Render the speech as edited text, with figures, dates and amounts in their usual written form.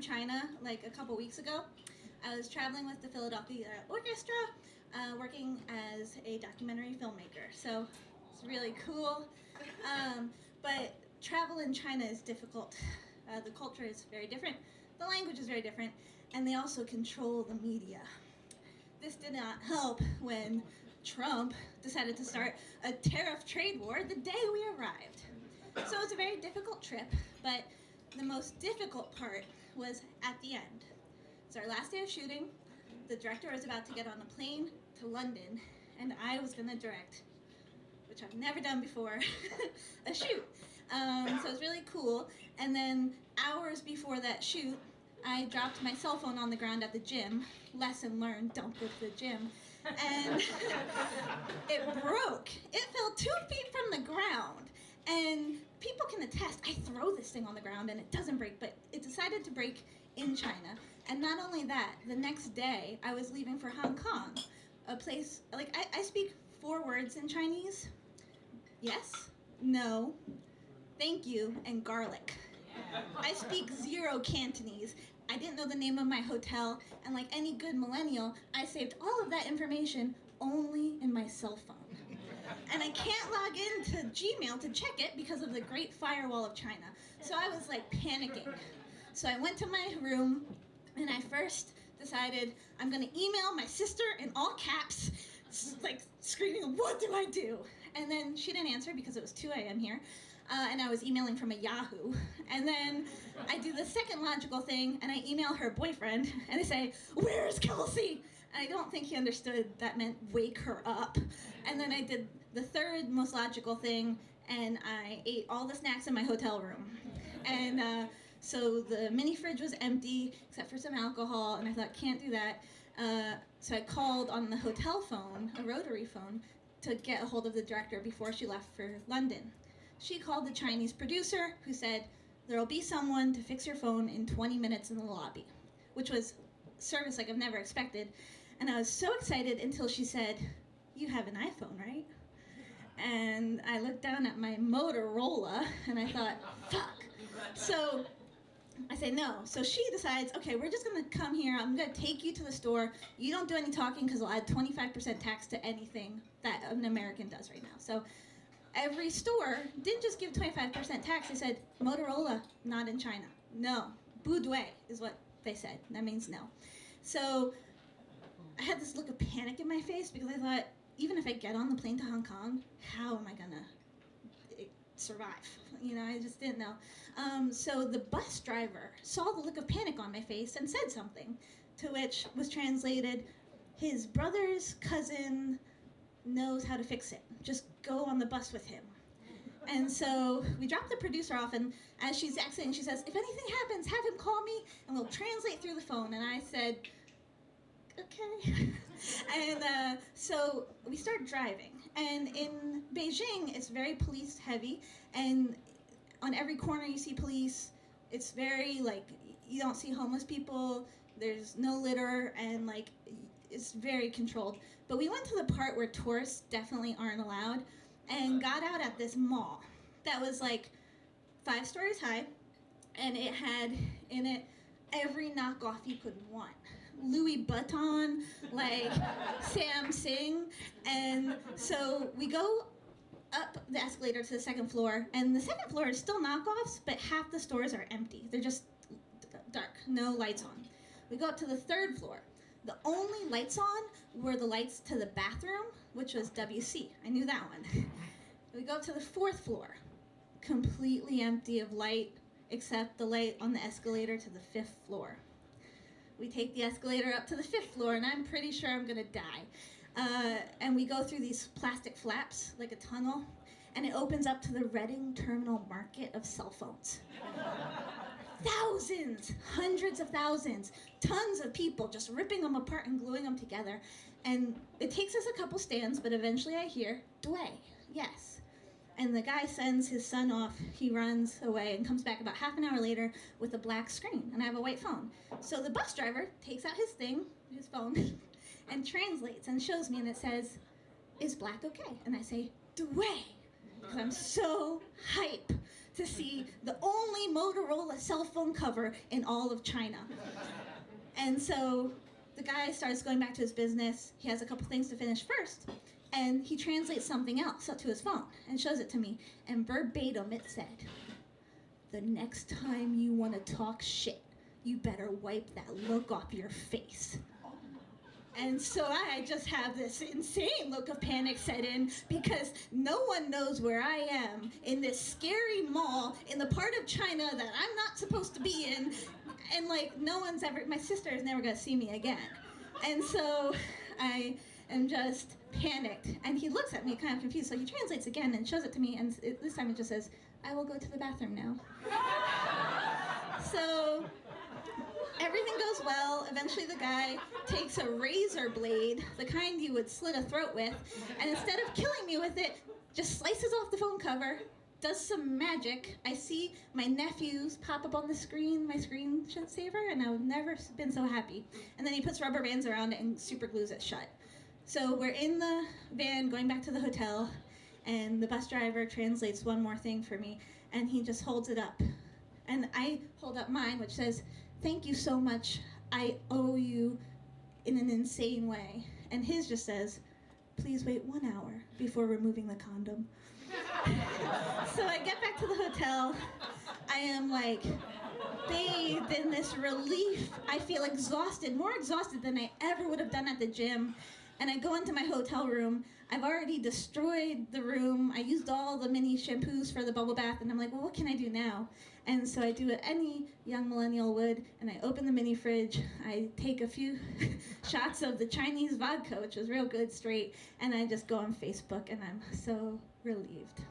China like a couple weeks ago. I was traveling with the Philadelphia Orchestra, working as a documentary filmmaker. So it's really cool. But travel in China is difficult. The culture is very different. The language is very different. And they also control the media. This did not help when Trump decided to start a tariff trade war the day we arrived. So it's a very difficult trip, but the most difficult part was at the end. It's our last day of shooting. The director was about to get on a plane to London, and I was going to direct, which I've never done before, a shoot. So it was really cool. And then hours before that shoot, I dropped my cell phone on the ground at the gym. Lesson learned, don't go to the gym. And it broke. It fell 2 feet from the ground. And people can attest, I throw this thing on the ground and it doesn't break, but it decided to break in China. And not only that, the next day I was leaving for Hong Kong, a place, like I speak 4 words in Chinese. Yes, no, thank you, and garlic. I speak 0 Cantonese. I didn't know the name of my hotel, and like any good millennial, I saved all of that information only in my cell phone. And I can't log into Gmail to check it because of the Great Firewall of China. So I was like panicking. So I went to my room, and I first decided I'm gonna email my sister in all caps, like screaming, what do I do? And then she didn't answer because it was 2 a.m. here. And I was emailing from a Yahoo. And then I do the second logical thing, and I email her boyfriend, and I say, where's Kelsey? And I don't think he understood that meant wake her up. And then I did the third most logical thing, and I ate all the snacks in my hotel room. And so the mini fridge was empty, except for some alcohol, and I thought, can't do that. So I called on the hotel phone, a rotary phone, to get a hold of the director before she left for London. She called the Chinese producer, who said, there'll be someone to fix your phone in 20 minutes in the lobby, which was service like I've never expected. And I was so excited until she said, you have an iPhone, right? And I looked down at my Motorola, and I thought, fuck. So I say no. So she decides, okay, we're just going to come here. I'm going to take you to the store. You don't do any talking because I'll add 25% tax to anything that an American does right now. So every store didn't just give 25% tax. They said, Motorola, not in China. No. Budui is what they said. That means no. So I had this look of panic in my face because I thought, even if I get on the plane to Hong Kong, how am I going to survive? You know, I just didn't know. So the bus driver saw the look of panic on my face and said something, to which was translated, his brother's cousin knows how to fix it. Just go on the bus with him. And so we dropped the producer off, and as she's exiting, she says, if anything happens, have him call me, and we'll translate through the phone. And I said, okay. And so we start driving. And in Beijing, it's very police heavy, and on every corner you see police. It's very, like, you don't see homeless people, there's no litter, and like, it's very controlled. But we went to the part where tourists definitely aren't allowed, and got out at this mall that was like 5 stories high, and it had in it every knockoff you could want. Louis Vuitton, like Samsung. And so we go up the escalator to the 2nd floor, and the 2nd floor is still knockoffs, but half the stores are empty. They're just dark, no lights on. We go up to the 3rd floor. The only lights on were the lights to the bathroom, which was WC. I knew that one. We go up to the 4th floor, completely empty of light, except the light on the escalator to the 5th floor. We take the escalator up to the 5th floor, and I'm pretty sure I'm gonna die. And we go through these plastic flaps, like a tunnel, and it opens up to the Reading Terminal Market of cell phones. Thousands, hundreds of thousands, tons of people just ripping them apart and gluing them together. And it takes us a couple stands, but eventually I hear, Dway, yes. And the guy sends his son off, he runs away and comes back about half an hour later with a black screen, and I have a white phone. So the bus driver takes out his thing, his phone, and translates and shows me, and it says, is black okay? And I say, Dway, because I'm so hype to see the only Motorola cell phone cover in all of China. And so the guy starts going back to his business. He has a couple things to finish first. And he translates something else up to his phone and shows it to me. And verbatim it said, "The next time you want to talk shit, you better wipe that look off your face." And so I just have this insane look of panic set in because no one knows where I am in this scary mall in the part of China that I'm not supposed to be in. And like my sister is never gonna see me again. And so I am just panicked. And he looks at me kind of confused. So he translates again and shows it to me. And this time it just says, "I will go to the bathroom now." So everything goes well. Eventually the guy takes a razor blade, the kind you would slit a throat with, and instead of killing me with it, just slices off the phone cover, does some magic. I see my nephews pop up on the screen, my screensaver, and I've never been so happy. And then he puts rubber bands around it and super glues it shut. So we're in the van going back to the hotel, and the bus driver translates one more thing for me, and he just holds it up. And I hold up mine, which says, "Thank you so much. I owe you in an insane way." And his just says, "Please wait 1 hour before removing the condom." So I get back to the hotel. I am like bathed in this relief. I feel exhausted, more exhausted than I ever would have done at the gym. And I go into my hotel room. I've already destroyed the room. I used all the mini shampoos for the bubble bath, and I'm like, well, what can I do now? And so I do what any young millennial would, and I open the mini fridge. I take a few shots of the Chinese vodka, which was real good, straight, and I just go on Facebook, and I'm so relieved.